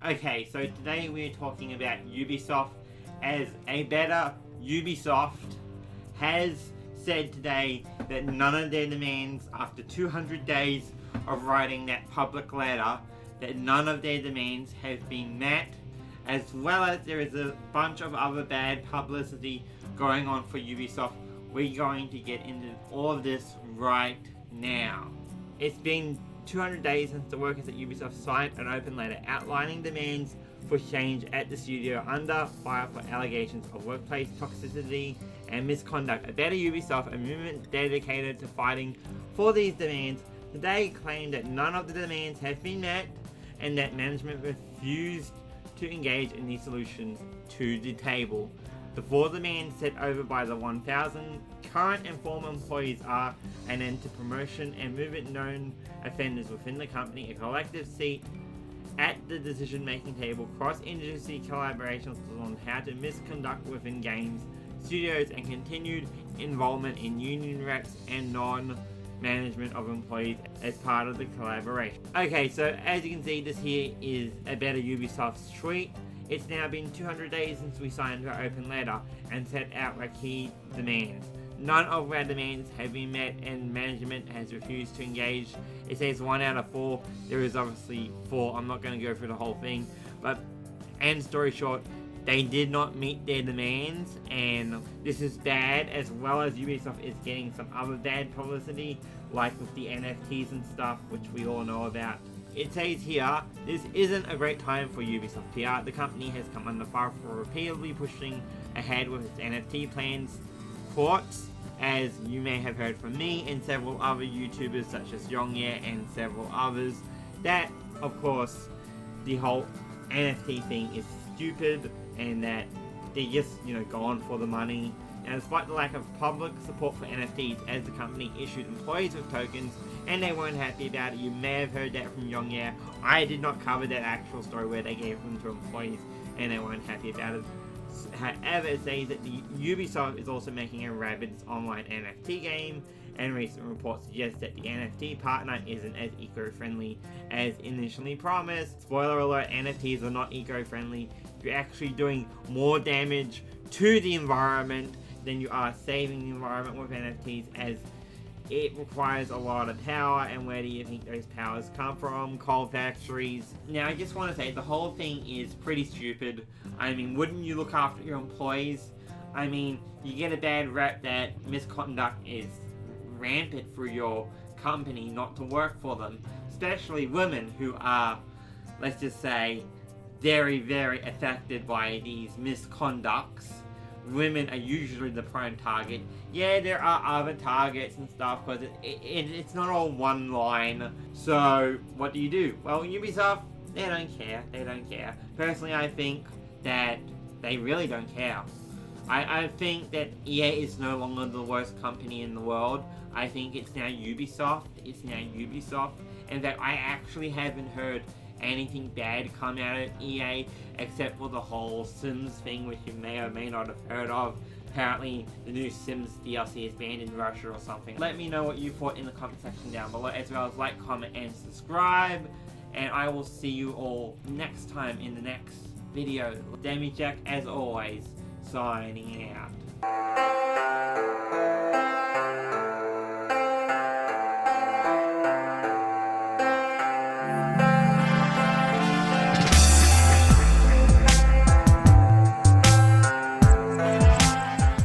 Okay, so today we're talking about Ubisoft, as a better Ubisoft has said today that none of their demands, after 200 days of writing that public letter, that none of their demands have been met, as well as there is a bunch of other bad publicity going on for Ubisoft. We're going to get into all of this right now. It's been 200 days since the workers at Ubisoft signed an open letter outlining demands for change at the studio under fire for allegations of workplace toxicity and misconduct. A Better Ubisoft, a movement dedicated to fighting for these demands, today claimed that none of the demands have been met and that management refused to engage in these solutions to the table. The four demands set over by the 1,000 current and former employees are an end to promotion and movement known offenders within the company, a collective seat at the decision-making table, cross-industry collaborations on how to misconduct within games, studios, and continued involvement in union reps and non-management of employees as part of the collaboration. Okay, so as you can see, this here is a Better Ubisoft's tweet. It's now been 200 days since we signed our open letter and set out our key demands. None of our demands have been met and management has refused to engage. It says 1 out of 4. There is obviously 4. I'm not going to go through the whole thing. But end story short, they did not meet their demands, and this is bad, as well as Ubisoft is getting some other bad publicity, like with the NFTs and stuff, which we all know about. It says here, this isn't a great time for Ubisoft PR. The company has come under fire for repeatedly pushing ahead with its NFT plans. Quotes, as you may have heard from me and several other YouTubers such as Yongye and several others, that, of course, the whole NFT thing is stupid and that they're just, going for the money. And despite the lack of public support for NFTs, as the company issued employees with tokens and they weren't happy about it, you may have heard that from Yongye. I did not cover that actual story where they gave them to employees and they weren't happy about it. However, it says that the Ubisoft is also making a Rabbids online NFT game, and recent reports suggest that the NFT partner isn't as eco-friendly as initially promised. Spoiler alert, NFTs are not eco-friendly. You're actually doing more damage to the environment than you are saving the environment with NFTs, as it requires a lot of power, and where do you think those powers come from? Coal factories. Now, I just want to say, the whole thing is pretty stupid. I mean, wouldn't you look after your employees? I mean, you get a bad rep that misconduct is rampant for your company not to work for them, especially women who are, let's just say, very, very affected by these misconducts. Women are usually the prime target. Yeah, there are other targets and stuff, but it's not all one line. So, what do? Well, Ubisoft, they don't care. They don't care. Personally, I think that they really don't care. I think that EA is no longer the worst company in the world. I think it's now Ubisoft. It's now Ubisoft. And that I actually haven't heard anything bad come out of EA except for the whole Sims thing, which you may or may not have heard of. Apparently the new Sims DLC is banned in Russia or something. Let me know what you thought in the comment section down below, as well as like, comment, and subscribe, and I will see you all next time in the next video. Demi, as always, signing out.